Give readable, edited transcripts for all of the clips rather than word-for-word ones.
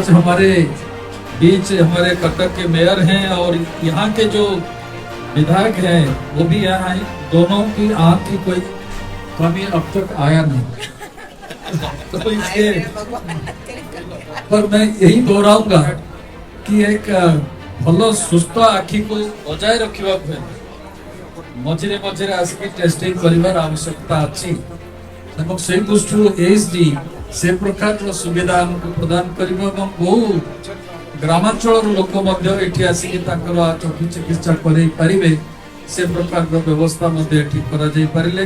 आज हमारे बीच हमारे कटक के मेयर हैं और यहाँ के जो विधायक हैं वो भी यहाँ हैं। दोनों की आंख की कोई कमी अब तक आया नहीं। तो इसके पर मैं यही दोहराऊंगा कि एक भल सुस्थ आखि को बजाय रखा मझे मझे आसिक टेस्टिंग कर आवश्यकता अच्छी से दृष्टि एसडी से प्रकार सुविधा हमको प्रदान कर बहु ग्रामांचल लोक आसिक चक्षु चिकित्सा करें से प्रकार व्यवस्था पारे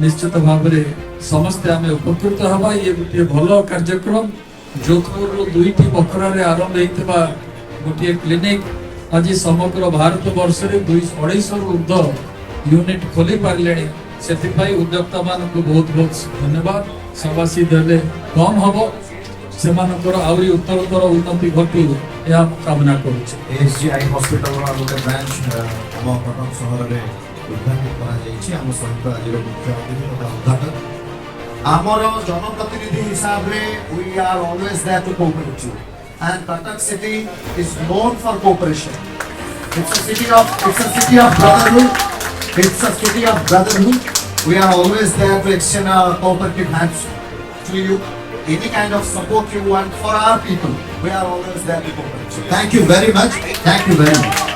निश्चित भाव समस्ते आम उपकृत हवा। ये गोटे भल कार्यक्रम जोधपुर दुईटी बखरा आरंभ होता गोटे क्लिनिक आज समग्र भारत वर्ष में 250 ऊर्ध्व यूनिट खोली पारे से उद्योक्ता मान को बहुत बहुत धन्यवाद। सवासी देले कम हम से आहरी उत्तरोत्तर उन्नति घटू यह कामना करुच्छे। एसजीआई हॉस्पिटल गोटे ब्रांच आम कटक सहर में उद्घाटन कर सहित आज मुख्य अतिथि तथा उद्घाटक आमर जनप्रतिनिधि हिसाब से we are always there to cooperate you and Cuttack city is known for cooperation. It's a city of brotherhood. It's a city of brotherhood. We are always there to extend our cooperative hands to you. Any kind of support you want for our people, we are always there to cooperate. So thank you very much. Thank you very much.